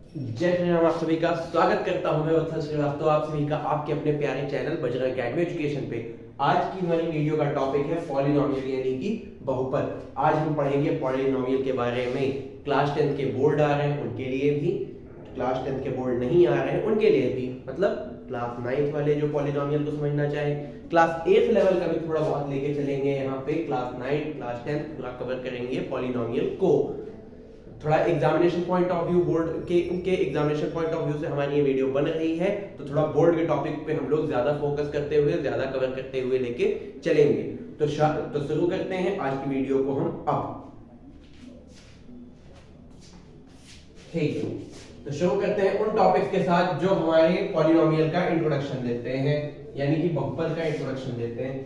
जय श्री राम। आप सभी का स्वागत करता हूं मैं वत्सल श्रीवास्तव आप सभी का आपके अपने प्यारे चैनल बजरंग अकेडमी एजुकेशन पे। आज की हमारी वीडियो का टॉपिक है पॉलिनोमियल यानी कि बहुपद। आज हम पढ़ेंगे पॉलिनोमियल के बारे में। क्लास 10 के बोर्ड आ रहे हैं उनके लिए भी, क्लास 10 के बोर्ड नहीं आ रहे हैं उनके लिए भी, मतलब क्लास 9 वाले जो पॉलिनोमियल को समझना चाहे, क्लास 8 लेवल का भी थोड़ा बहुत लेके चलेंगे। यहाँ पे क्लास 9 क्लास 10 पूरा कवर करेंगे पॉलिनोमियल को। थोड़ा examination point of view, board के उनके एग्जामिनेशन पॉइंट ऑफ व्यू से हमारी ये वीडियो बन रही है, तो थोड़ा बोर्ड के टॉपिक पे हम लोग ज्यादा फोकस करते हुए, ज्यादा कवर करते हुए लेके चलेंगे। तो शुरू करते हैं आज की वीडियो को हम अब। ठीक है, तो शुरू करते हैं उन टॉपिक्स के साथ जो हमारे पॉलिनोमियल का इंट्रोडक्शन देते हैं, यानी कि बहुपद का इंट्रोडक्शन देते हैं।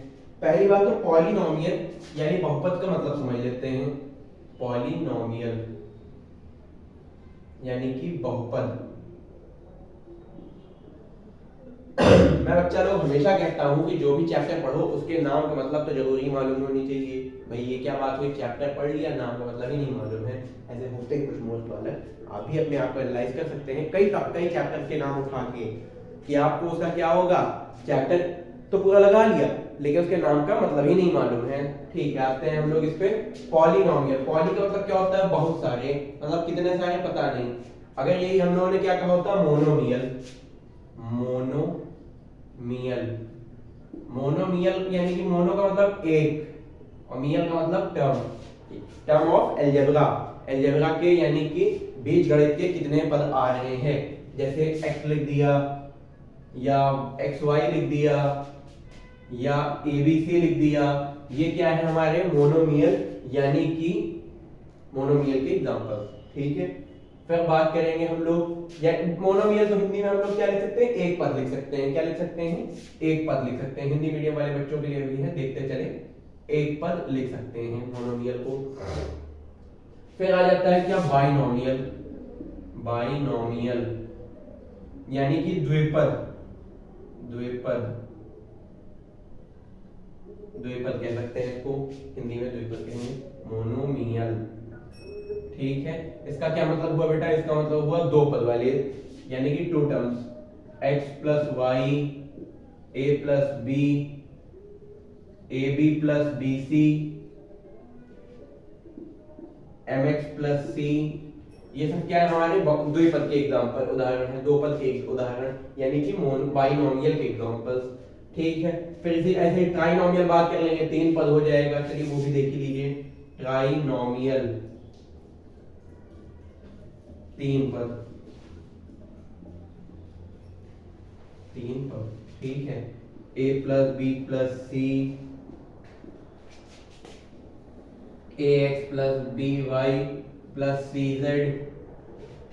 पहली बात तो पॉलिनोमियल यानी बहुपद का मतलब समझ लेते हैं। पॉलिनोमियल यानी कि बहुपद। मैं बच्चा लोग हमेशा कहता हूं कि जो भी चैप्टर पढ़ो उसके नाम का मतलब तो जरूरी मालूम होनी चाहिए। भाई ये क्या बात हुई, चैप्टर पढ़ लिया नाम का मतलब ही नहीं मालूम है। ऐसे होते हैं कुछ मोस्ट वाले। आप भी अपने आप को एनालाइज कर सकते हैं कई चैप्टर के नाम उठा के कि आपको उसका क्या होगा, चैप्टर तो पूरा लगा लिया लेकिन उसके नाम का मतलब ही नहीं मालूम है। ठीक है, आते हैं हम लोग इस पे। पॉलिनोमियल, पॉली का मतलब क्या होता है, बहुत सारे, मतलब कितने सारे पता नहीं। अगर यही हम लोगों ने क्या कहा होता, मोनोमियल। मोनोमियल, मोनोमियल यानी कि मोनो का मतलब एक और मियल का मतलब term, term of algebra. Algebra के यानी कि बीज गणित के कितने पद आ रहे हैं, जैसे x लिख दिया या xy लिख दिया या abc लिख दिया, ये क्या है हमारे मोनोमियल यानी कि मोनोमियल के एग्जांपल। ठीक है, फिर बात करेंगे हम लोग या मोनोमियल तो हिंदी में हम लोग क्या लिख सकते हैं, एक पद लिख सकते हैं। क्या लिख सकते हैं, एक पद लिख सकते हैं। हिंदी मीडियम वाले बच्चों के लिए भी है, देखते चले, एक पद लिख सकते हैं मोनोमियल को। फिर आ जाता है क्या, बाइनोमियल। बाइनोमियल यानी कि द्विपद। द्विपद, द्विपद कह सकते हैं इसको, हिंदी में द्विपद कहेंगे, मोनोमियल। ठीक है, इसका क्या मतलब हुआ बेटा, इसका मतलब हुआ दो पद वाले, यानी कि two terms, x plus y, a plus b, a b plus b c, m x plus c. ये सब क्या है हमारे द्विपद के एग्जांपल, उदाहरण है, दो पद के उदाहरण, यानी कि बाइनोमियल के एग्जांपल्स। ठीक है, फिर इसी ऐसे ट्राइनोमियल बात कर लेंगे, तीन पद हो जाएगा, चलिए वो भी देख लीजिए। ट्राइनोमियल, तीन पद, तीन पद। ठीक है, a plus B plus C, A X plus B Y plus C Z.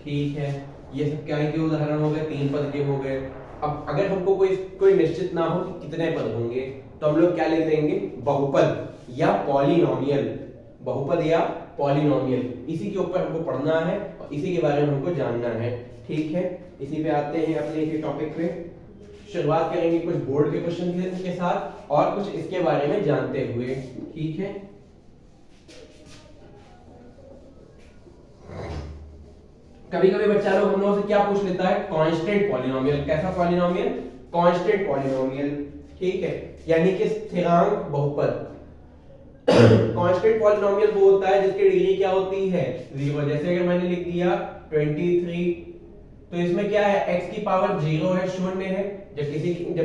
ठीक है, ये सब क्या के उदाहरण हो गए, तीन पद के हो गए। अब अगर हमको कोई निश्चित ना हो कि कितने पद होंगे, तो हम लोग क्या लिख देंगे, बहुपद या पॉलिनोमियल। बहुपद या पॉलिनोमियल, इसी के ऊपर हमको पढ़ना है और इसी के बारे में हमको जानना है। ठीक है, इसी पे आते हैं अपने इसी टॉपिक पे। शुरुआत करेंगे कुछ बोर्ड के क्वेश्चन के साथ और कुछ इसके बारे में जानते हुए। ठीक है, कभी कभी बच्चा लोग हम लोगों से क्या पूछ लेता है, कांस्टेंट पॉलिनोमियल। कैसा पॉलिनोमियल, कांस्टेंट पॉलिनोमियल। ठीक है, यानी कि स्थिरांक बहुपद। कांस्टेंट पॉलिनोमियल वो होता है जिसकी डिग्री क्या होती है, 0। जैसे अगर मैंने लिख दिया 23, तो इसमें क्या है, x की पावर 0 है, शून्य है। जब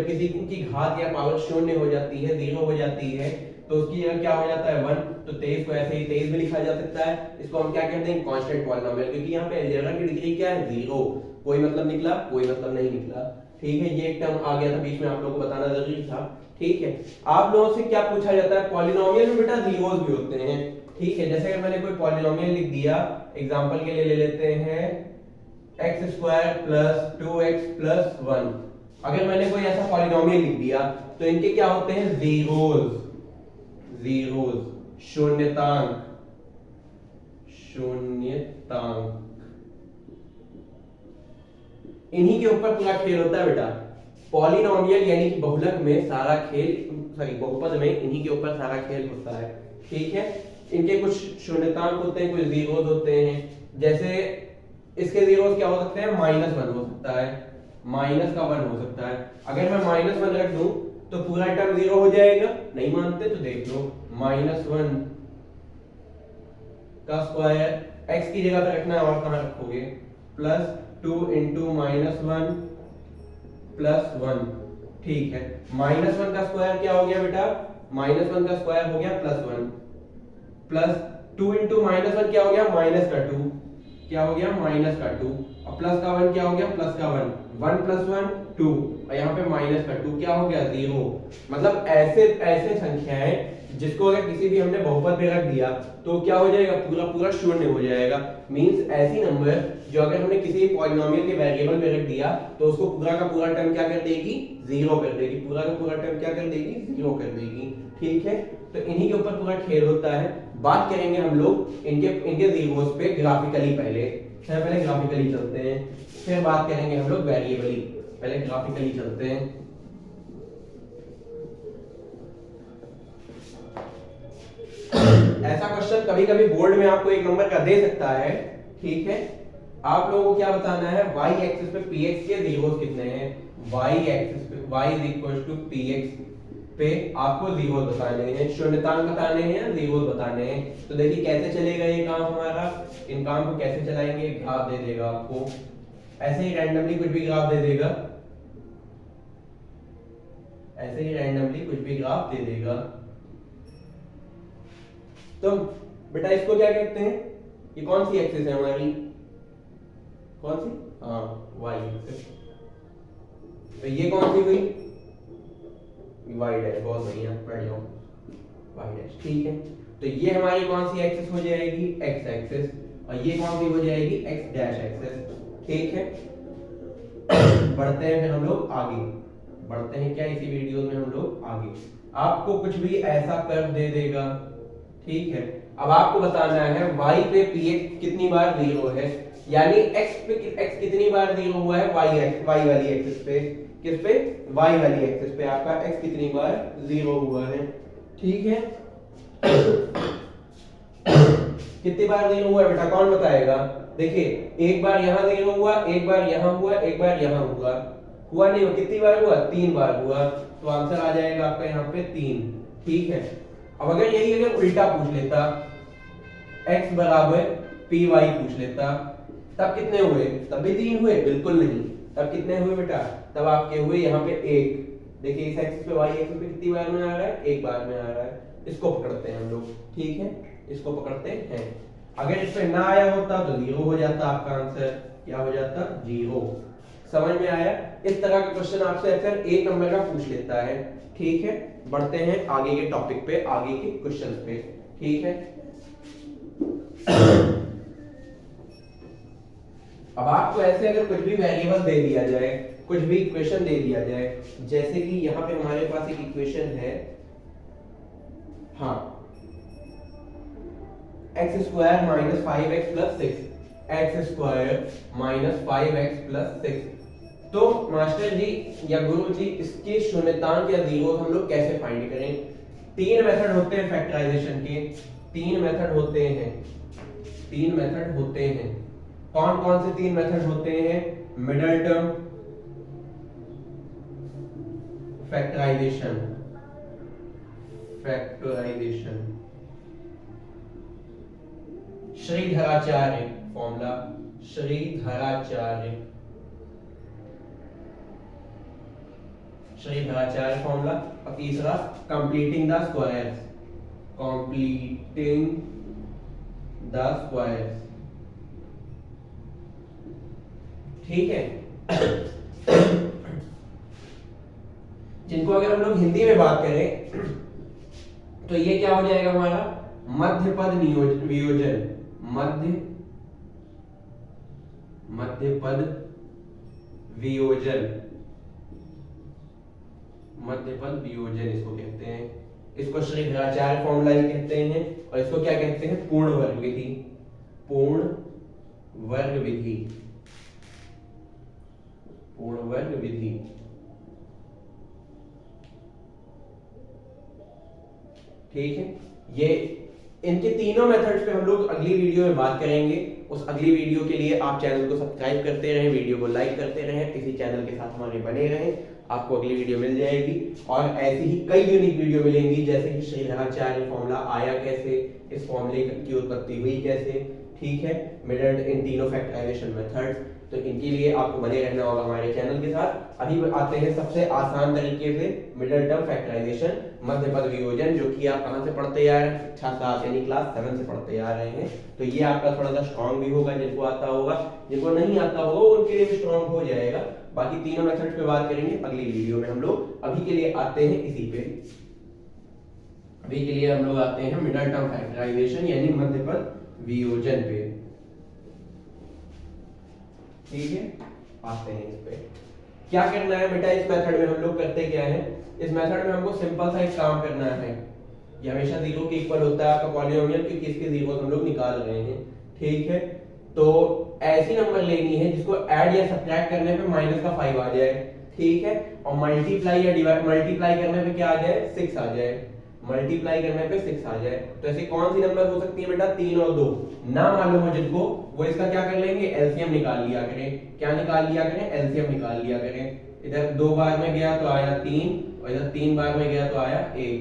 किसी की घात या पावर शून्य हो जाती है, 0 हो जाती है, तो उसकी जगह क्या हो जाता है 1। तो 23 को ऐसे ही 23 भी लिखा जा सकता है। इसको हम क्या कहते हैं, कांस्टेंट पॉलिनोमियल, क्योंकि यहाँ पे अलजेब्रा की डिग्री क्या है, 0। कोई मतलब निकला, कोई मतलब नहीं निकला। ठीक है, ये एक टर्म आ गया था बीच में, आप लोगों को बताना जरूरी था। ठीक है, आप लोगों से क्या पूछा जाता है, पॉलिनोमियल में बेटा जीरोस भी होते हैं। ठीक है, जैसे अगर मैंने कोई पॉलिनोमियल लिख दिया, एग्जांपल के लिए ले लेते हैं x square plus 2x plus 1। अगर मैंने कोई ऐसा पॉलिनोमियल लिख दिया तो इनके क्या होते हैं, जीरोस। जीरोस, शून्यतांक, शून्यतांक। इन्हीं के ऊपर पूरा खेल होता है बेटा। पॉलिनोमियल यानी कि बहुलक में सारा खेल, सॉरी बहुपद में इन्हीं के ऊपर सारा खेल होता है। ठीक है, इनके कुछ शून्यतांक होते हैं, कुछ जीरोस होते हैं। जैसे इसके जीरो क्या हो सकते हैं, -1 हो सकता है, -1 हो सकता है। अगर मैं -1 रख दूं तो पूरा टर्म जीरो हो जाएगा, नहीं मानते तो देख लो, -1 का स्क्वायर x की जगह पे रखना है और कहां रखोगे, +2 × -1 + 1, ठीक है। -1 का स्क्वायर क्या हो गया बेटा, -1 का स्क्वायर हो गया +1, प्लस 2 × -1 क्या हो गया, -2, क्या हो गया, -2, और प्लस का 1 क्या हो गया, प्लस का 1, 1 + 1 2, और यहाँ पे -2 क्या हो गया, 0। मतलब ऐसे ऐसे संख्याएं जिसको अगर किसी भी हमने बहुपद में रख दिया तो क्या हो जाएगा, पूरा पूरा शून्य हो जाएगा। मींस ऐसी नंबर जो अगर हमने किसी पॉलिनोमियल के वेरिएबल में रख दिया तो उसको पूरा का पूरा टर्म क्या कर देगी, 0 कर देगी, पूरा का पूरा टर्म क्या कर देगी, 0 कर देगी, ठीक है। तो इन्हीं के ऊपर पूरा खेल होता है। बात करेंगे हम लोग इनके जीरोस पे ग्राफिकली, पहले ग्राफिकली चलते हैं, फिर बात करेंगे हम लोग वेरिएबली। पहले ग्राफिकली चलते हैं। ऐसा क्वेश्चन कभी कभी बोर्ड में आपको एक नंबर का दे सकता है, ठीक है। आप लोगों को क्या बताना है, y एक्सिस पे px के जीरोस कितने हैं, y एक्सिस पे y = px पे आपको जीरोस बताने हैं, शून्यतांक बताने हैं या जीरोस बताने हैं। तो देखिए कैसे चलेगा ये काम हमारा, इन काम को कैसे चलाएंगे, ग्राफ दे देगा आपको, ऐसे ही रैंडमली कुछ भी ग्राफ दे देगा, ऐसे ही रैंडमली कुछ भी ग्राफ दे देगा। तो बेटा इसको क्या कहते हैं, ये कौन सी एक्सिस है हमारी, कौन सी, हाँ y एक्सिस। तो ये कौन सी हुई, y डैश, बहुत बढ़िया, बैठ जाओ, y डैश, ठीक है। तो ये हमारी कौन सी एक्सिस हो जाएगी, x एक्सिस, और ये कौन सी हो जाएगी, x डैश एक्सिस, ठीक है। बढ़ते हैं फिर हम लोग आगे, बढ़ते हैं क्या इसी वीडियो में हम लोग आगे। आपको कुछ भी ऐसा कर्व दे देगा, ठीक है। अब आपको बताना है y पे px कितनी बार 0 है, यानी x कितनी बार 0 हुआ है, y वाली एक्सिस पे, किस पे, y वाली एक्सिस पे आपका x कितनी बार 0 हुआ है, ठीक है। कितनी बार 0 हुआ है बेटा, कौन बताएगा। देखिए एक बार यहाँ 0 हुआ, एक बार यहाँ हुआ, एक बार यहाँ हुआ, हुआ नहीं हुआ, कितनी बार हुआ, 3 बार हुआ। तो आंसर आ जाएगा आपका यहाँ पे 3, ठीक है। अब अगर यही अगर उल्टा पूछ लेता, x = py पूछ लेता, तब कितने हुए, तब भी 3 हुए, बिल्कुल नहीं। तब कितने हुए बेटा, तब आपके हुए यहाँ पे 1। देखिए इस एक्सिस पे y एक्सिस पे कितनी बार में आ रहा है, 1 बार में आ रहा है। इसको पकड़ते हैं हम लोग, ठीक है, इसको पकड़ते हैं। अगर इस पे ना आया होता तो 0 हो जाता, आपका आंसर क्या हो जाता, 0। समझ में आया। इस तरह का क्वेश्चन आपसे अक्सर 1 नंबर का पूछ लेता है, ठीक है। बढ़ते हैं आगे के टॉपिक पे, आगे के क्वेश्चंस पे, ठीक है। अब आपको ऐसे अगर कुछ भी वेरिएबल दे दिया जाए, कुछ भी इक्वेशन दे दिया जाए, जैसे कि यहाँ पे हमारे पास एक इक्वेशन है, हाँ, x² - 5x + 6, x² - 5x + 6। तो मास्टर जी या गुरु जी इसके शून्यतांक या जीरोस हम लोग कैसे फाइंड करें। 3 मेथड होते हैं फैक्टराइजेशन के, 3 मेथड होते हैं, 3 मेथड होते हैं। कौन कौन से 3 मेथड होते हैं, middle term factorization, Shridharacharya formula, Shridharacharya formula, और तीसरा कंप्लीटिंग द स्क्वायर्स, ठीक है। जिनको अगर हम लोग हिंदी में बात करें तो ये क्या हो जाएगा हमारा, मध्य पद वियोजन, मध्य पद वियोजन इसको कहते हैं। इसको श्रीधराचार्य फॉर्मूला ही कहते हैं, और इसको क्या कहते हैं, पूर्ण वर्ग विधि, पूर्ण वर्ग विधि। ठीक है। ये इनके तीनों मेथड्स पे हम लोग अगली वीडियो में बात करेंगे। उस अगली वीडियो के लिए आप चैनल को सब्सक्राइब करते रहें, वीडियो को लाइक करते रहें, इसी चैनल के साथ हमारे बने रहें, आपको अगली वीडियो मिल जाएगी। और ऐसी ही कई यूनिक वीडियो मिलेंगी, जैसे कि श्रीधराचार्य फॉर्मूला आया कैसे, इस फॉर्मूले की उत्पत्ति हुई कैसे, ठीक है, मिडल इन तीनों फैक्टराइजेशन मेथड्स, तो इनके लिए आपको बने रहना होगा हमारे चैनल के साथ। अभी आते हैं सबसे आसान तरीके से मिडिल टर्म फैक्टराइजेशन, मध्य पद वियोजन, जो कि आप कहां से पढ़ते आ रहे हैं, कक्षा 7 यानी क्लास 7 से पढ़ते आ रहे हैं। तो ये आपका थोड़ा सा स्ट्रांग भी होगा, जिनको आता होगा, जिनको नहीं आता होगा उनके लिए भी स्ट्रांग हो जाएगा। बाकी तीनों मेथड पे बात करेंगे अगली वीडियो में हम लोग। अभी के लिए आते हैं इसी पे, अभी के लिए हम लोग आते हैं मिडिल टर्म फैक्टराइजेशन यानी मध्य पद वियोजन पे, ठीक है। आते हैं इस पे, क्या करना है बेटा इस मेथड में हम लोग करते क्या है, इस मेथड में हमको सिंपल सा एक काम करना है। ये हमेशा 0 के इक्वल होता है आपका पॉलिनोमियल, क्योंकि इसके 0 हम लोग निकाल रहे हैं, ठीक है। तो ऐसी नंबर लेनी है जिसको ऐड या सब्ट्रैक्ट करने पे माइनस का 5 आ जाए, ठीक है, और मल्टीप्लाई या डिवाइड मल्टीप्लाई करने पे क्या आ जाए, 6 आ जाए, मल्टीप्लाई करने पे 6 आ जाए। तो ऐसी कौन सी नंबर हो सकती है बेटा, 3 और 2 ना मालूम हो जिनको, वो इसका क्या कर लेंगे, एलसीएम निकाल लिया करें। क्या निकाल लिया करें, एलसीएम निकाल लिया करें। इधर 2 बार में गया तो आया 3 और इधर 3 बार में गया तो आया 1,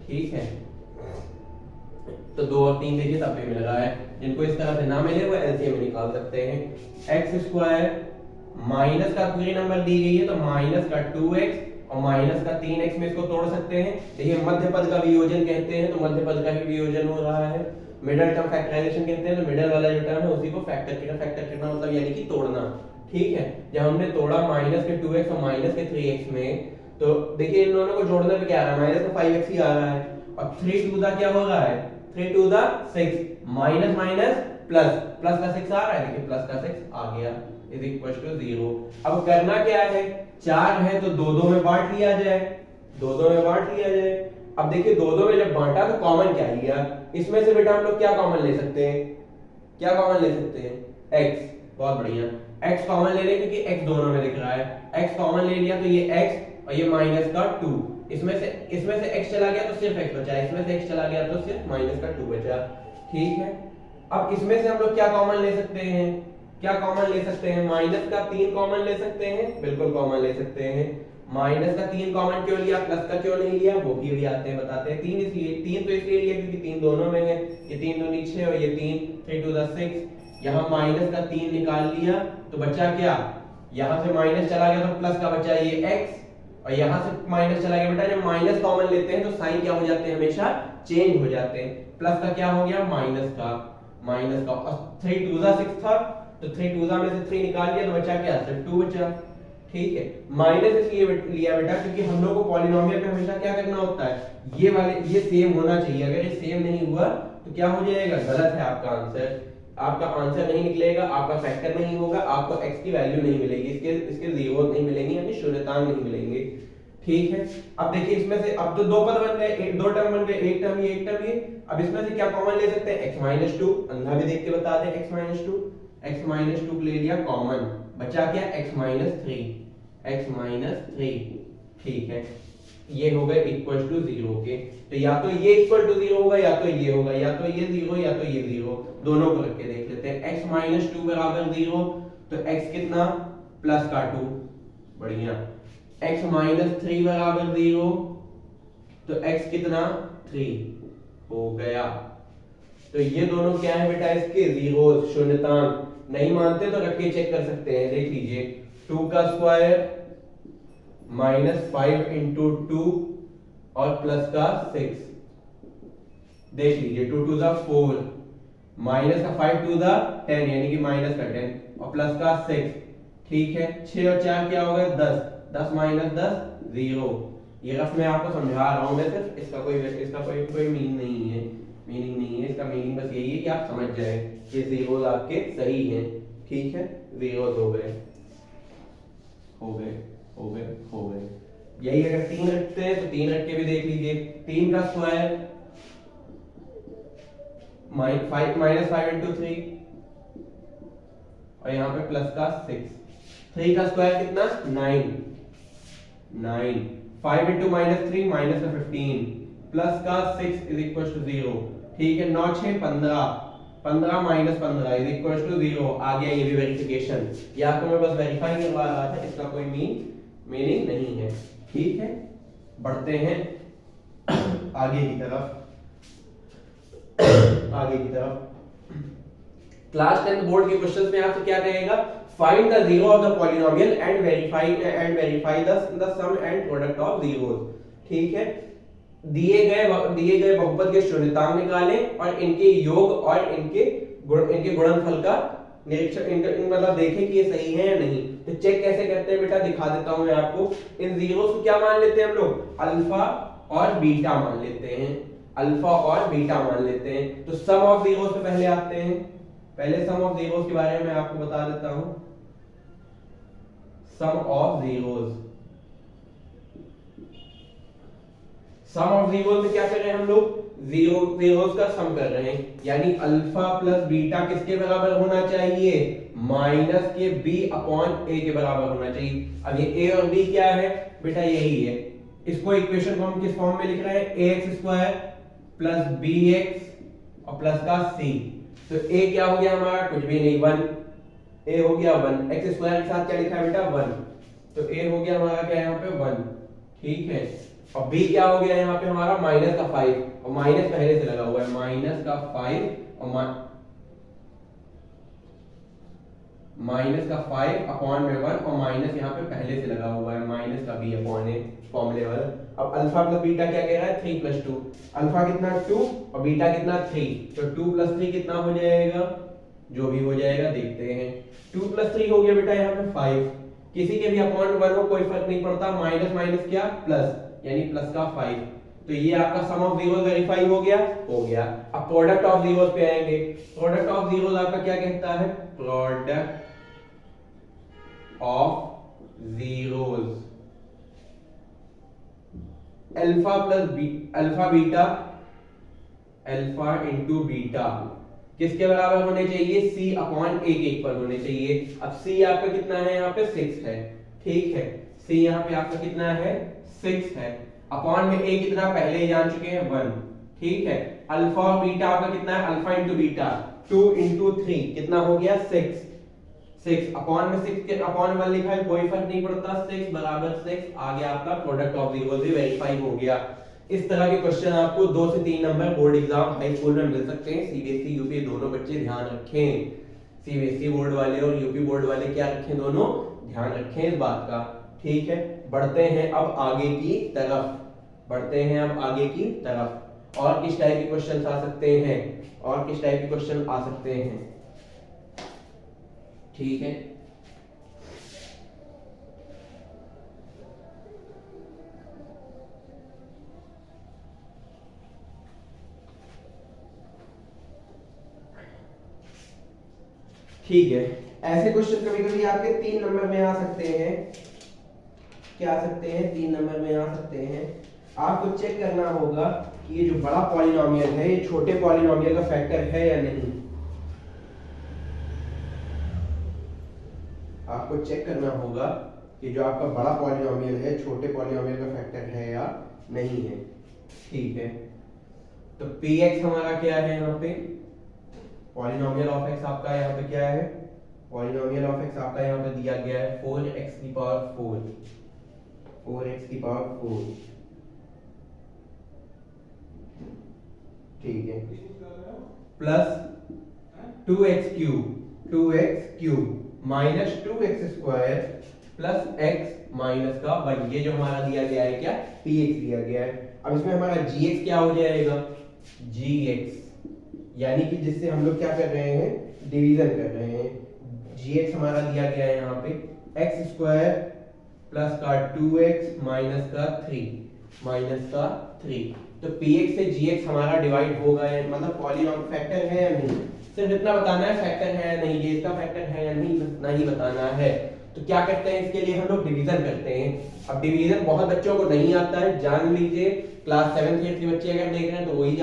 ठीक है। तो 2 और 3 देखिए तब भी मिल रहा है। जिनको इस तरह से ना मिले वो एलसीएम निकाल सकते हैं। एक्स स्क्वायर माइनस का पूरी नंबर दी गई है तो माइनस का 2x और माइनस का 3x में इसको तोड़ सकते हैं। देखिए मध्य पद का वियोजन कहते हैं तो मध्य पद का ही वियोजन हो रहा है। मिडिल टर्म फैक्टराइजेशन कहते हैं तो मिडिल वाला जो टर्म है उसी को फैक्टर करना मतलब यानी कि तोड़ना, ठीक है। जब हमने तोड़ा माइनस के 2x और माइनस के 3x में, तो देखिए इन दोनों को जोड़ने पे क्या आ रहा है, माइनस का 5x ही आ रहा है और 3 टू द क्या हो रहा है, 3 to the 6, minus minus plus, plus का 6 आ रहा है, देखिए प्लस का 6 आ गया, इज इक्वल टू 0। अब करना क्या है, 4 है तो 2 में बांट लिया जाए, 2 में बांट लिया जाए। अब देखिए 2 में जब बांटा तो कॉमन क्या लिया, इसमें से बेटा हम लोग क्या कॉमन ले सकते हैं, क्या कॉमन ले सकते हैं, x, बहुत बढ़िया, x कॉमन ले लें क्योंकि x दोनों में दिख रहा है, x कॉमन ले लिया तो ये x और ये माइनस का 2, इसमें से x चला गया तो सिर्फ x बचा, इसमें से x चला गया तो सिर्फ माइनस का 2 बचा, ठीक है। अब इसमें से हम लोग क्या कॉमन ले सकते हैं, क्या कॉमन ले सकते हैं, माइनस का 3 कॉमन ले सकते हैं, बिल्कुल कॉमन ले सकते हैं। माइनस का 3 कॉमन क्यों लिया, प्लस का क्यों नहीं लिया, वो भी आते हैं बताते हैं। 3 इसलिए, 3 तो इसलिए लिया क्योंकि 3 दोनों में है, ये 3 तो नीचे और ये 3 टू द 6। यहाँ माइनस का 3 निकाल लिया तो बचा क्या, यहाँ से माइनस चला गया तो प्लस का बचा ये x और यहाँ से माइनस चला गया। बेटा जब माइनस कॉमन लेते हैं तो साइन क्या हो जाते हैं, हमेशा चेंज हो जाते हैं। प्लस का क्या हो गया, माइनस का, और 3 टू द 6 था तो 3 टू द में से 3 निकाल दिया तो बचा क्या, सिर्फ 2 बचा, ठीक है। माइनस इसलिए लिया बेटा क्योंकि हम लोग को पॉलिनोमियल पे हमेशा क्या करना होता है, ये वाले ये सेम होना चाहिए, अगर ये सेम नहीं हुआ तो क्या हो जाएगा, गलत है आपका आंसर, आपका आंसर नहीं निकलेगा, आपका फैक्टर नहीं होगा, आपको x की वैल्यू नहीं मिलेगी, इसके जीरो नहीं मिलेंगे यानी शून्यतांक नहीं मिलेंगे, ठीक है। अब देखिए इसमें से अब तो 2 पद बन गए, 2 टर्म बन गए, एक टर्म ये एक टर्म ये। अब इसमें से क्या कॉमन ले सकते हैं, x-2, अंधा भी देख के बता दे, x-2 ले लिया कॉमन, बचा क्या, x-3, ठीक है। ये हो गए इक्वल टू 0 के, तो या तो ये इक्वल टू 0 होगा या तो ये होगा, या तो ये 0 या तो ये 0, दोनों को रख के देख लेते हैं। x-2 बराबर 0 तो x कितना, प्लस का 2, बढ़िया। x-3 बराबर 0 तो x कितना, 3 हो गया। तो ये दोनों क्या है बेटा, इसके जीरो, शून्यतांक। नहीं मानते तो रख के चेक कर सकते हैं, देख लीजिए 2 का स्क्वायर -5 इंटू 2 और प्लस का 6, देख लीजिए 2 टू द 4, माइनस का 5 टू द 10 यानी कि माइनस का 10 और प्लस का 6, ठीक है। 6 और 4 क्या हो गए, 10, 10 माइनस 10 0। ये रफ मैं आपको समझा रहा हूं, मैं सिर्फ इसका कोई मीनिंग नहीं है, इसका मीनिंग बस यही है कि आप समझ जाए कि जीरोस आपके सही हैं, ठीक है। जीरोस हो गए। यही अगर 3 रखते हैं तो 3 रख के भी देख लीजिए, 3 का स्क्वायर -5 इंटू 3 और यहाँ पे प्लस का 6, 3 का स्क्वायर कितना, 9, 5 इंटू -3 माइनस का 15 प्लस का 6 इज इक्वल टू 0, ठीक है। 9 6 15, 15 माइनस 15 इज इक्वल टू 0। आ गया ये भी वेरिफिकेशन। ये आपको मैं बस वेरीफाई करवा रहा था, इसका कोई मीनिंग नहीं है। ठीक है, बढ़ते हैं आगे की तरफ। क्लास 10 बोर्ड के क्वेश्चंस में आपसे क्या कहेगा, find the zero of the polynomial and verify the sum and product of zeros. ठीक है, दिए गए बहुपद के शून्यतांक निकालें और इनके योग और इनके गुणनफल का निरीक्षण, मतलब देखें कि ये सही है या नहीं। तो चेक कैसे करते हैं बेटा, दिखा देता हूं मैं आपको। इन जीरोस को क्या मान लेते हैं हम लोग, अल्फा और बीटा मान लेते हैं। अल्फा और बीटा मान लेते हैं। तो सम ऑफ जीरोस पे पहले आते हैं। पहले सम ऑफ जीरोस के बारे में मैं आपको बता देता हूं। सम ऑफ जीरोस में क्या कर रहे हैं हम लोग, जीरोस का सम कर रहे हैं। यानी अल्फा प्लस बीटा किसके बराबर होना चाहिए, माइनस के बी अपॉन ए के बराबर होना चाहिए। अब ये ए और बी क्या है बेटा, यही है। इसको इक्वेशन को हम किस फॉर्म में लिख रहे हैं, ax स्क्वायर प्लस bx और प्लस का c। तो a क्या हो गया हमारा, कुछ भी नहीं, 1। a हो गया 1, x स्क्वायर के साथ क्या लिखा है बेटा, 1। तो a हो गया हमारा क्या यहाँ पे 1। ठीक है, और b क्या हो गया यहाँ पे हमारा माइनस का 5, और माइनस पहले से लगा हुआ है, माइनस का 5 और माइनस का 5 अपॉन में 1, और माइनस यहाँ पे पहले से लगा हुआ है, माइनस का b अपॉन ए फॉर्मूले वाला। अब अल्फा प्लस बीटा क्या कह रहा है, 3 प्लस 2। अल्फा कितना 2 और बीटा कितना 3, तो 2 प्लस 3 कितना हो जाएगा, जो भी हो जाएगा देखते हैं। 2 प्लस 3 हो गया बेटा यहाँ पे 5। किसी के भी अपॉन 1 हो कोई फर्क नहीं पड़ता, माइनस माइनस क्या प्लस, यानी प्लस का 5। तो ये आपका सम ऑफ जीरोस वेरीफाई हो गया। अब प्रोडक्ट ऑफ जीरोस पे आएंगे। प्रोडक्ट ऑफ जीरोस आपका क्या कहता है, product of zeros alpha plus alpha beta, alpha into beta किसके बराबर होने चाहिए, c अपॉन a के इक्वल होने चाहिए। अब c आपका कितना है यहाँ पे 6 है। ठीक है, c यहाँ पे आपका कितना है 6 है। अपॉन में a कितना पहले ही जान चुके हैं 1। ठीक है, अल्फा और बीटा आपका कितना है, अल्फा इंटू बीटा 2 इंटू 3 कितना हो गया 6। अपॉन में 6 के अपॉन 1 लिखा है, कोई फर्क नहीं पड़ता, 6 बराबर 6 आ गया आपका प्रोडक्ट ऑफ जीरोस भी वेरीफाई हो गया। इस तरह के क्वेश्चन आपको 2 से 3 number board exam high school में मिल सकते हैं। सीबीएसई यूपी दोनों बच्चे ध्यान रखें, सीबीएसई बोर्ड वाले और यूपी बोर्ड वाले क्या रखें, दोनों ध्यान रखें इस बात का। ठीक है, बढ़ते हैं अब आगे की तरफ। और किस टाइप के क्वेश्चन आ सकते हैं, ठीक है। ठीक है, ऐसे क्वेश्चन कभी कभी आपके 3 नंबर में आ सकते हैं। क्या आ सकते हैं, 3 नंबर में आ सकते हैं। आपको चेक करना होगा कि ये जो बड़ा पॉलिनोमियल है ये छोटे पॉलिनोमियल का फैक्टर है या नहीं। आपको चेक करना होगा कि जो आपका बड़ा पॉलिनोमियल है छोटे पॉलिनोमियल का फैक्टर है या नहीं है। ठीक है, तो px हमारा क्या है यहाँ पे, पॉलिनोमियल ऑफ x आपका यहाँ पे क्या है, पॉलिनोमियल ऑफ x आपका यहाँ पे दिया गया है 4x की पावर 4। ठीक है, plus 2x cube minus 2x square plus x minus का 1। ये जो हमारा दिया गया है क्या, px दिया गया है। अब इसमें हमारा gx क्या हो जाएगा, gx, यानी कि जिससे हम लोग क्या कर रहे हैं, डिवीजन कर रहे हैं। gx हमारा दिया गया है यहाँ पे x स्क्वायर प्लस का 2x माइनस का 3। तो px से gx हमारा डिवाइड होगा, मतलब पॉलिनोमियल फैक्टर है या नहीं, सिर्फ इतना बताना है फैक्टर है या नहीं, ये इसका फैक्टर है या नहीं, इतना ही बताना है। तो क्या करते हैं, इसके लिए हम लोग डिवीजन करते हैं। अब डिवीजन बहुत बच्चों को नहीं आता है, जान लीजिए। क्लास 7th 8th के बच्चे अगर देख रहे हैं तो वो भी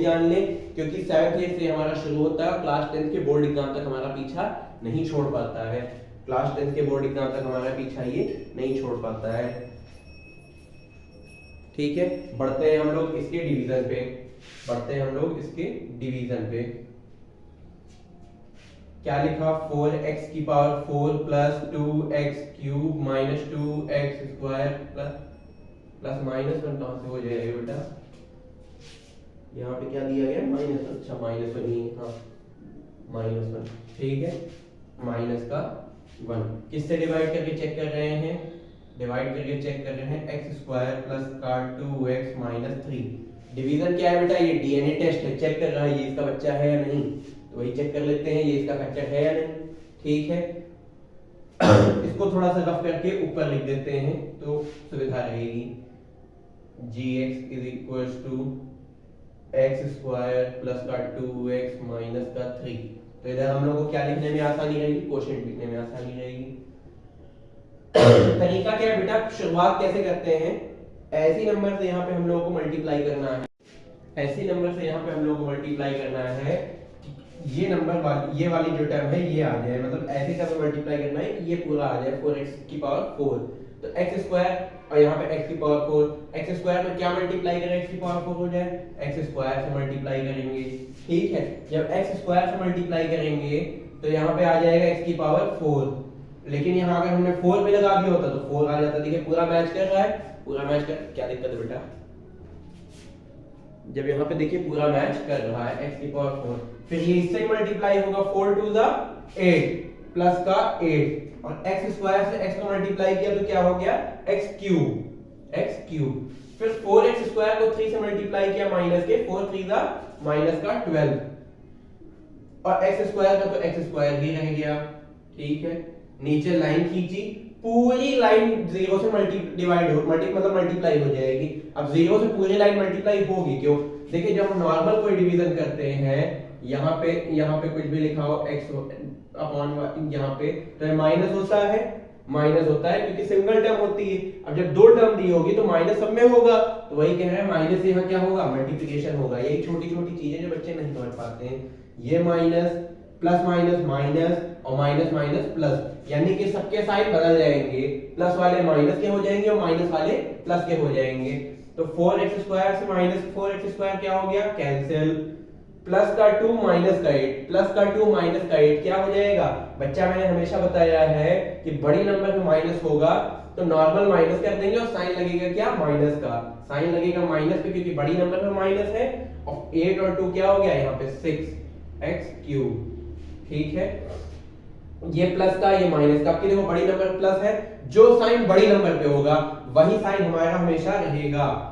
जान ले, क्योंकि 7th 8th से हमारा शुरू होता है, क्लास 10th के बोर्ड एग्जाम तक हमारा पीछा नहीं छोड़ पाता है। क्लास 10th के बोर्ड एग्जाम तक हमारा पीछा ये नहीं छोड़ पाता है। ठीक है, बढ़ते हैं हम लोग इसके डिवीजन पे। क्या लिखा 4x की power 4 plus 2x cube minus 2x square plus minus 1 कहाँ से हो जाएगा बेटा, यहाँ पे क्या दिया गया माइनस, अच्छा माइनस 1 ही, हाँ माइनस 1, ठीक है, माइनस का 1 किससे डिवाइड करके चेक कर रहे हैं, डिवाइड करके चेक कर रहे हैं x स्क्वायर प्लस का 2x माइनस 3। डिवीजन क्या है बेटा, ये डीएनए टेस्ट है, चेक कर रहा है ये इसका बच्चा है या नहीं, तो वही चेक कर लेते हैं ये इसका फैक्टर है या नहीं, ठीक है। इसको थोड़ा सा रफ करके ऊपर लिख देते हैं तो सुविधा रहेगी, gx is equals to x square plus का 2x माइनस का 3। तो इधर हम लोग को क्या लिखने में आसानी रहेगी, क्वोशिएंट लिखने में आसानी रहेगी। तरीका क्या है बेटा, शुरुआत कैसे करते हैं, ऐसी नंबर से यहाँ पे हम लोगों को मल्टीप्लाई करना है, ऐसी नंबर से यहाँ पे हम लोगों को मल्टीप्लाई करना है, ये नंबर ये वाली जो टर्म है ये आ जाए, मतलब ऐसे का मल्टीप्लाई करना है ये पूरा आ जाए 4x की पावर 4, तो x स्क्वायर और यहाँ पे x की पावर 4, x स्क्वायर में क्या मल्टीप्लाई करें x की पावर 4 हो जाए, x स्क्वायर से मल्टीप्लाई करेंगे, ठीक है। जब x स्क्वायर से मल्टीप्लाई करेंगे तो यहाँ पे आ जाएगा x की पावर 4, लेकिन यहाँ अगर हमने 4 भी लगा दिया होता तो 4 आ जाता, देखिए पूरा मैच कर रहा है, पूरा मैच कर, क्या दिक्कत है बेटा, जब यहाँ पे देखिए पूरा मैच कर रहा है x की पावर 4, फिर ये इससे मल्टीप्लाई होगा 4 टू द 8 प्लस का 8 और x स्क्वायर से x को मल्टीप्लाई किया तो क्या हो गया x क्यूब, फिर 4x स्क्वायर को 3 से मल्टीप्लाई किया माइनस के 4 3 द माइनस का 12 और x स्क्वायर का तो x स्क्वायर ही रह गया, ठीक है। नीचे लाइन खींची, पूरी लाइन 0 से मल्टीप्लाई हो जाएगी। अब 0 से पूरी लाइन मल्टीप्लाई होगी क्यों, देखिए जब हम नॉर्मल कोई डिवीजन करते हैं यहाँ पे कुछ भी लिखा हो x अपॉन यहाँ पे तो माइनस होता है क्योंकि सिंगल टर्म होती है। अब जब दो टर्म दी होगी तो माइनस सब में होगा, तो वही कह रहे हैं माइनस से यहाँ क्या होगा मल्टीप्लिकेशन होगा। यही छोटी छोटी चीजें जो बच्चे नहीं समझ पाते हैं, ये माइनस प्लस माइनस माइनस और माइनस माइनस प्लस, यानी कि सबके साइन बदल जाएंगे, प्लस वाले माइनस के हो जाएंगे और माइनस वाले प्लस के हो जाएंगे। तो 4x स्क्वायर से माइनस 4x स्क्वायर क्या हो गया कैंसिल, प्लस का 2 माइनस का 8, प्लस का 2 माइनस का 8 क्या हो जाएगा बच्चा, मैंने हमेशा बताया है कि बड़ी नंबर में माइनस होगा तो नॉर्मल माइनस कर देंगे और साइन लगेगा क्या माइनस का, साइन लगेगा माइनस पे क्योंकि बड़ी नंबर में माइनस है, और 8 और 2 क्या हो गया यहाँ पे 6x क्यूब, ठीक है। ये प्लस का ये माइनस का, आपकी देखो बड़ी नंबर प्लस है, जो साइन बड़ी नंबर पे होगा वही साइन हमारा हमेशा रहेगा।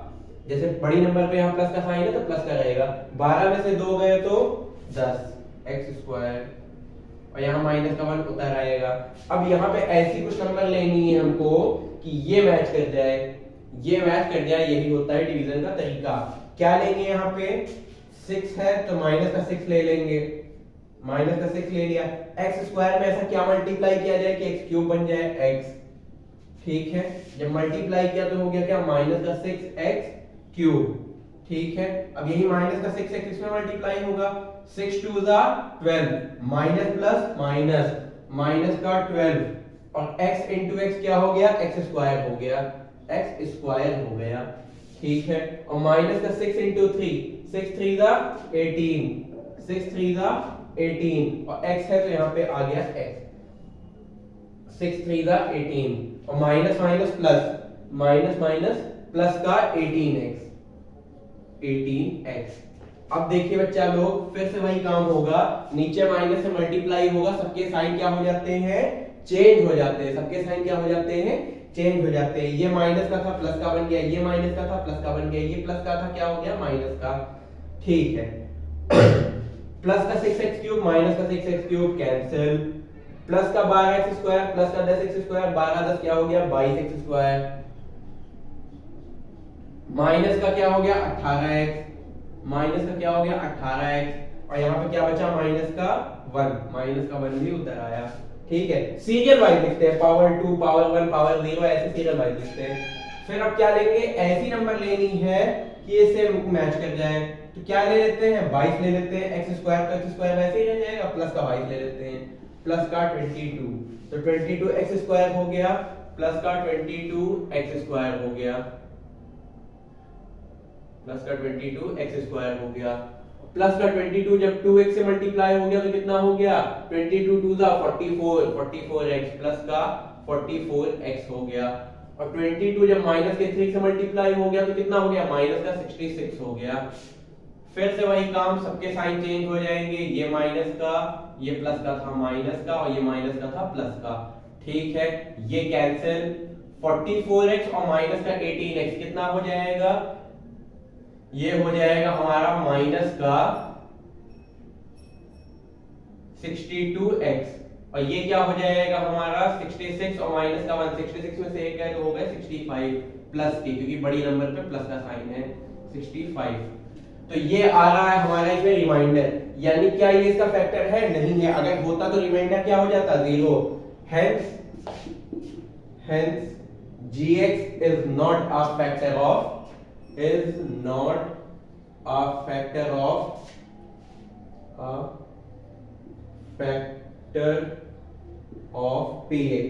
जैसे बड़ी नंबर पे यहाँ प्लस का साइन है तो प्लस का रहेगा, 12 में से 2 गए तो 10x स्क्वायर और यहाँ माइनस का 1 उतर आएगा। अब यहाँ पे ऐसी कुछ नंबर लेनी है हमको कि ये मैच कर जाए, यही होता है डिवीजन का तरीका। क्या लेंगे यहाँ पे 6 है तो माइनस का 6 ले लेंगे, माइनस का 6 ले लिया, x स्क्वायर में ऐसा क्या मल्टीप्लाई किया जाए कि x क्यूब बन जाए x, ठीक है। जब मल्टीप्लाई किया तो हो गया क्या माइनस का 6x क्यूब, ठीक है। अब यही माइनस का 6x इसमें मल्टीप्लाई होगा, 6 2 the 12 minus plus minus minus का 12 और x इंटू x क्या हो गया x स्क्वायर हो गया, ठीक है। और माइनस का 6 इंटू 3 6 3 द 18 6 3 द 18 और x है तो यहाँ पे आ गया x, 6 3 द 18 और माइनस माइनस प्लस का 18x। अब देखिए बच्चा लोग फिर से वही काम होगा, नीचे माइनस से मल्टीप्लाई होगा, सबके साइन क्या हो जाते हैं चेंज हो जाते हैं, सबके साइन क्या हो जाते हैं चेंज हो जाते हैं। ये माइनस का था प्लस का बन गया, ये माइनस का था प्लस का बन गया, ये प्लस का था क्या हो गया माइनस का, ठीक है। प्लस का 6x क्यूब माइनस का 6x क्यूब कैंसिल, प्लस का 12x स्क्वायर प्लस का 10x स्क्वायर 12 10 क्या हो गया 22x स्क्वायर, माइनस का क्या हो गया 18x, माइनस का क्या हो गया 18x और यहाँ पे क्या बचा माइनस का 1 भी उधर आया, ठीक है। सीरियल वाइज लिखते हैं, पावर 2 पावर 1 पावर 0 ऐसे सीरियल वाइज लिखते हैं। फिर अब क्या लेंगे, ऐसी नंबर लेनी है कि इससे मैच कर जाए, तो क्या ले लेते हैं 22 ले लेते हैं, x स्क्वायर का x स्क्वायर वैसे ही रह जाएगा, प्लस का 22 ले लेते हैं, प्लस का 22 तो 22x स्क्वायर हो गया, प्लस का 22x स्क्वायर हो गया, प्लस का 22x स्क्वायर हो गया। प्लस का 22 जब 2x से मल्टीप्लाई हो गया तो कितना हो गया 22 2 जा 44 44x प्लस का 44x हो गया और 22 जब माइनस के 3 से मल्टीप्लाई हो गया तो कितना हो गया माइनस का 66 हो गया। फिर से वही काम, सबके साइन चेंज हो जाएंगे, ये माइनस का ये प्लस का था माइनस का और ये माइनस का था प्लस का। ठीक है, ये कैंसिल 44x और माइनस का 18x कितना हो जाएगा, ये हो जाएगा हमारा माइनस का 62x और ये क्या हो जाएगा हमारा 66 और माइनस का 166 में से एक है तो हो गया 65 प्लस की, क्योंकि बड़ी नंबर पे प्लस का साइन है 65। तो ये आ रहा है हमारा इसमें रिमाइंडर, यानी क्या ये इसका फैक्टर है, नहीं है। अगर होता तो रिमाइंडर क्या हो जाता 0। hence gx is not a factor of px।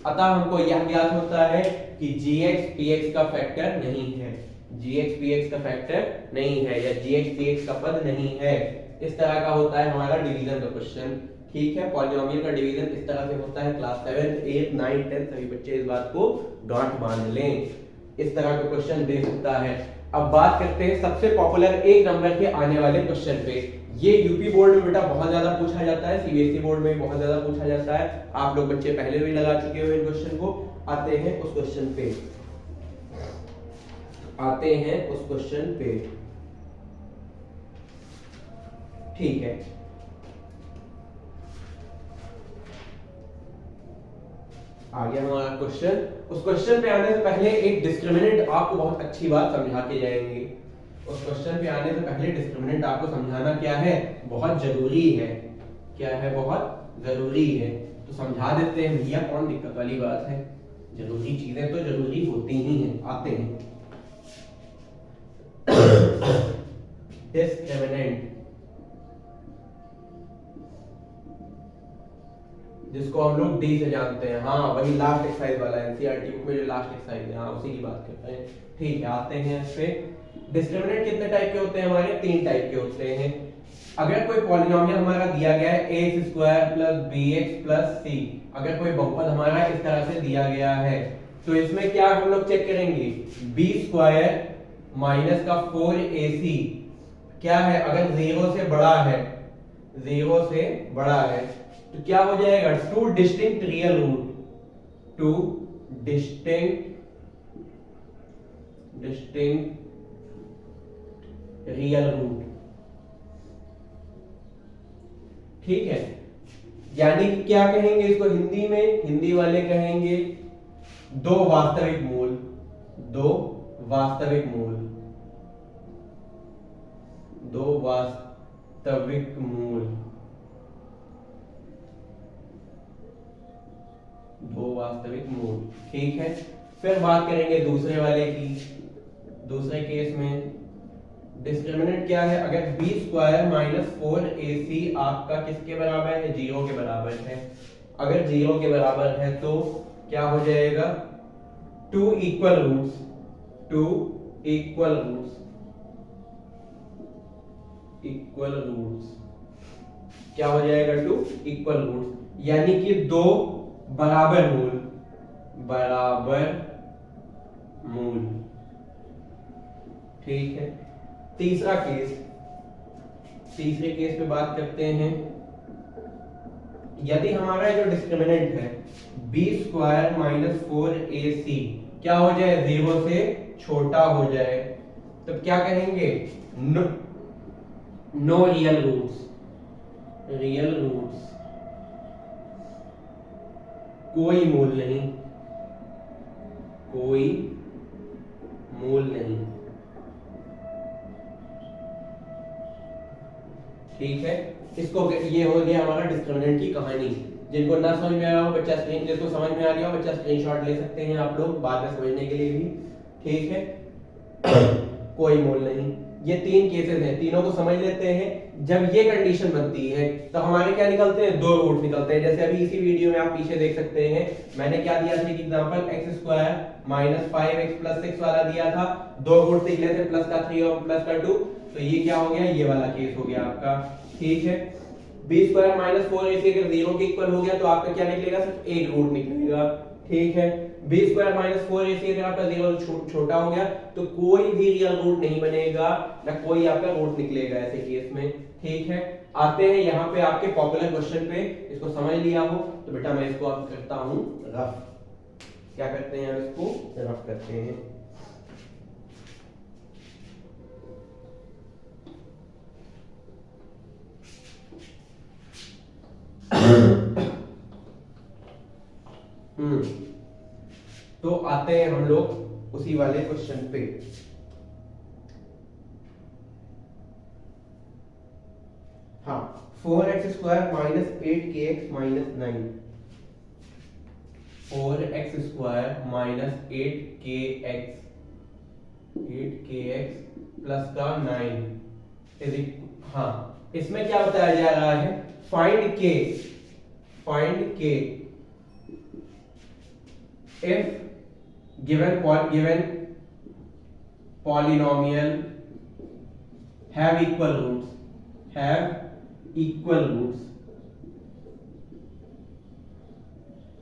अतः हमको यह ज्ञात होता है कि gx px का फैक्टर नहीं है, gx px का फैक्टर नहीं है या gx px का पद नहीं है। इस तरह का होता है हमारा डिवीजन का क्वेश्चन। ठीक है, पॉलिनोमियल का डिवीजन इस तरह से होता है। क्लास 7 8 9 10 सभी बच्चे इस बात को गांठ बांध लें, इस तरह का क्वेश्चन दे सकता है। अब बात करते हैं सबसे पॉपुलर 1 नंबर के आने वाले क्वेश्चन पे। ये यूपी बोर्ड में बेटा बहुत ज्यादा पूछा जाता है, सीबीएसई बोर्ड में बहुत ज्यादा पूछा जाता है। आप लोग बच्चे पहले भी लगा चुके हो इन क्वेश्चन को। आते हैं उस क्वेश्चन पे, ठीक है। आ गया हमारा क्वेश्चन। उस क्वेश्चन पे आने से पहले एक डिस्क्रिमिनेंट आपको बहुत अच्छी बात समझा के जाएंगे। उस क्वेश्चन पे आने से पहले डिस्क्रिमिनेंट आपको समझाना क्या है, बहुत जरूरी है। क्या है, बहुत जरूरी है, तो समझा देते हैं भैया, कौन दिक्कत वाली बात है। जरूरी चीजें तो जरूरी होती ही हैं। आते हैं डिस्क्रिमिनेंट, जिसको हम लोग डी से जानते हैं। हाँ, वही लास्ट एक्सरसाइज वाला एनसीईआरटी बुक में जो लास्ट एक्सरसाइज है, हाँ उसी की बात करते हैं। ठीक है, आते हैं इस पे। डिस्क्रिमिनेंट कितने टाइप के होते हैं हमारे, 3 टाइप के होते हैं। अगर कोई पॉलिनोमियल हमारा दिया गया है a² + bx + c, अगर कोई बहुपद हमारा इस तरह से दिया गया है तो इसमें क्या हम लोग चेक करेंगे, b² - 4ac क्या है, अगर 0 से बड़ा है, 0 से बड़ा है तो क्या हो जाएगा, 2 distinct real root, 2 distinct real root. ठीक है, यानी कि क्या कहेंगे इसको हिंदी में, हिंदी वाले कहेंगे 2 वास्तविक मूल, 2 वास्तविक मूल, 2 वास्तविक मूल, 2 वास्तविक मूल। ठीक है, फिर बात करेंगे दूसरे वाले की। दूसरे केस में डिस्क्रिमिनेंट क्या है, अगर b² - 4ac आपका किसके बराबर है, 0 के बराबर है। अगर 0 के बराबर है तो क्या हो जाएगा, 2 equal roots, 2 equal roots, equal roots क्या हो जाएगा, 2 इक्वल रूट्स, यानी कि 2 बराबर मूल, बराबर मूल। ठीक है, तीसरा केस, तीसरे केस पे बात करते हैं। यदि हमारा जो डिस्क्रिमिनेंट है b² - 4ac क्या हो जाए, 0 से छोटा हो जाए, तब क्या कहेंगे, no real roots, real roots, कोई मूल नहीं, कोई मूल नहीं। ठीक है, इसको ये हो गया हमारा डिस्क्रिमिनेंट की कहानी। जिनको ना समझ में आया हो बच्चा स्क्रीन, जिसको समझ में आ गया हो बच्चा स्क्रीनशॉट ले सकते हैं आप लोग बाद में समझने के लिए भी। ठीक है, कोई मूल नहीं, ये 3 केसेस हैं, तीनों को समझ लेते हैं। जब ये कंडीशन बनती है तो हमारे क्या निकलते हैं, 2 रूट निकलते हैं। जैसे अभी इसी वीडियो में आप पीछे देख सकते हैं, मैंने क्या दिया था, एक example x² minus 5x plus 6 वाला दिया था, 2 रूट निकले थे, प्लस का 3 और प्लस का 2, तो ये क्या हो गया, ये वाला केस हो गया आपका। ठीक है, b² माइनस 4ac अगर 0 के इक्वल हो गया तो आपका क्या निकलेगा, सिर्फ एक रूट निकलेगा। ठीक है, b² माइनस 4ac अगर आपका 0 छोटा हो गया तो कोई भी रियल रूट नहीं बनेगा, ना कोई आपका रूट निकलेगा ऐसे केस में। ठीक है, आते हैं यहाँ पे आपके पॉपुलर क्वेश्चन पे। इसको समझ लिया हो तो बेटा मैं इसको अब करता हूँ रफ। क्या करते हैं, इसको रफ करते हैं। तो आते हैं हम लोग उसी वाले क्वेश्चन पे। हाँ, 4x² minus 8kx minus 9, 4x² minus 8kx plus का 9। हाँ, इसमें क्या बताया जा रहा है, find k if given polynomial have equal roots।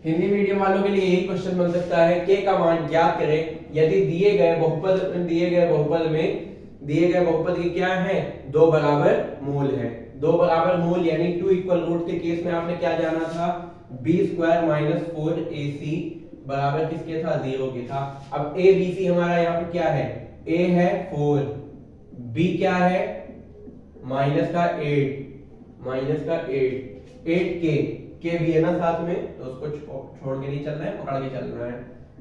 Hindi medium वालों के लिए यही क्वेश्चन बन सकता है, k का मान ज्ञात करें यदि दिए गए बहुपद के क्या है, 2 बराबर मूल है। 2 बराबर मूल यानी 2 इक्वल रूट के केस में आपने क्या जाना था, b² माइनस 4ac बराबर किसके था, 0 के था। अब a b c हमारा यहाँ पे क्या है, a है 4, b क्या है माइनस का 8k भी है ना साथ में, तो उसको छोड़ के नहीं चलना है, पकड़ के चलना है,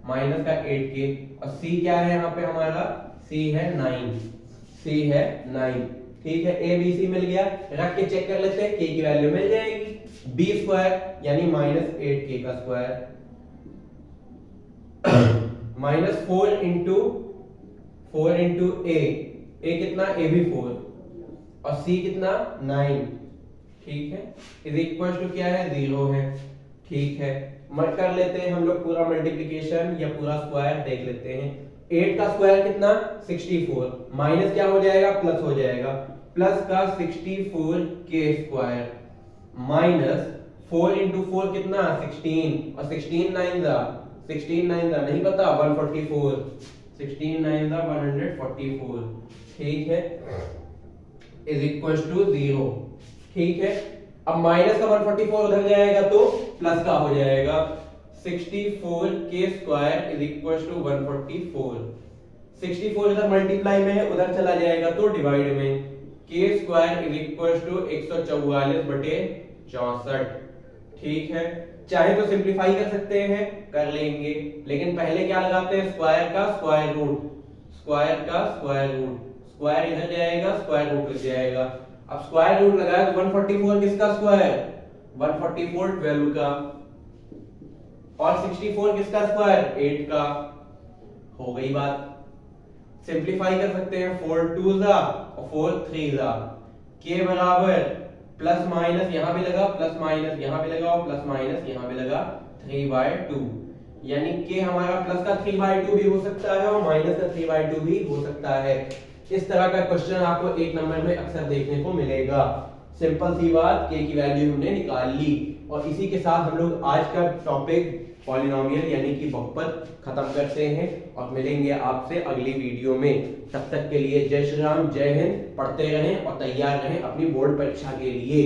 माइनस का 8k। और c क्या है यहाँ पे हमारा, c है 9। ठीक है, a b c मिल गया, रख के चेक कर लेते हैं, k की वैल्यू मिल जाएगी, b² यानी माइनस 8k का स्क्वायर माइनस 4 इंटू a कितना, a भी 4 और c कितना 9। ठीक है, इज इक्वल टू क्या है, 0 है। ठीक है, मत कर लेते हैं हम लोग पूरा मल्टीप्लिकेशन या पूरा स्क्वायर देख लेते हैं। 8 का स्क्वायर कितना, 64, माइनस क्या हो जाएगा, प्लस हो जाएगा, प्लस का 64k² माइनस 4 इंटू 4 कितना, 16 और 16 9 नहीं पता, 144, 16 9 144। ठीक है, इज इक्वल टू 0। ठीक है, अब माइनस का 144 उधर जाएगा तो प्लस का हो जाएगा, 64k² इज इक्वल टू 144। 64 इधर मल्टीप्लाई में है, उधर चला जाएगा तो डिवाइड में, k² इज इक्वल टू 144/64। ठीक है, चाहे तो सिंपलीफाई कर सकते हैं, कर लेंगे, लेकिन पहले क्या लगाते हैं, स्क्वायर का स्क्वायर रूट, स्क्वायर इधर जाएगा, स्क्वायर रूट लग जाएगा। अब स्क्वायर रूट लगाया तो 144 किसका स्क्वायर, 144 12 का, और 64 किसका स्क्वायर, 8 का। हो गई बात, सिंपलीफाई कर सकते हैं, 4 2 और 4 3 k बराबर प्लस माइनस यहां भी लगा, प्लस माइनस यहां भी लगा और प्लस माइनस यहां भी लगा, 3/2 यानी k हमारा प्लस का 3/2 भी हो सकता है और माइनस का 3/2 भी हो सकता है। इस तरह का क्वेश्चन आपको 1 नंबर में अक्सर देखने को मिलेगा। सिंपल सी बात, k की वैल्यू हमने निकाल ली। और इसी के साथ हम लोग आज का टॉपिक पॉलिनोमियल यानी कि बहुपद खत्म करते हैं और मिलेंगे आपसे अगली वीडियो में। तब तक के लिए जय श्री राम, जय हिंद। पढ़ते रहें और तैयार रहें अपनी बोर्ड परीक्षा के लिए।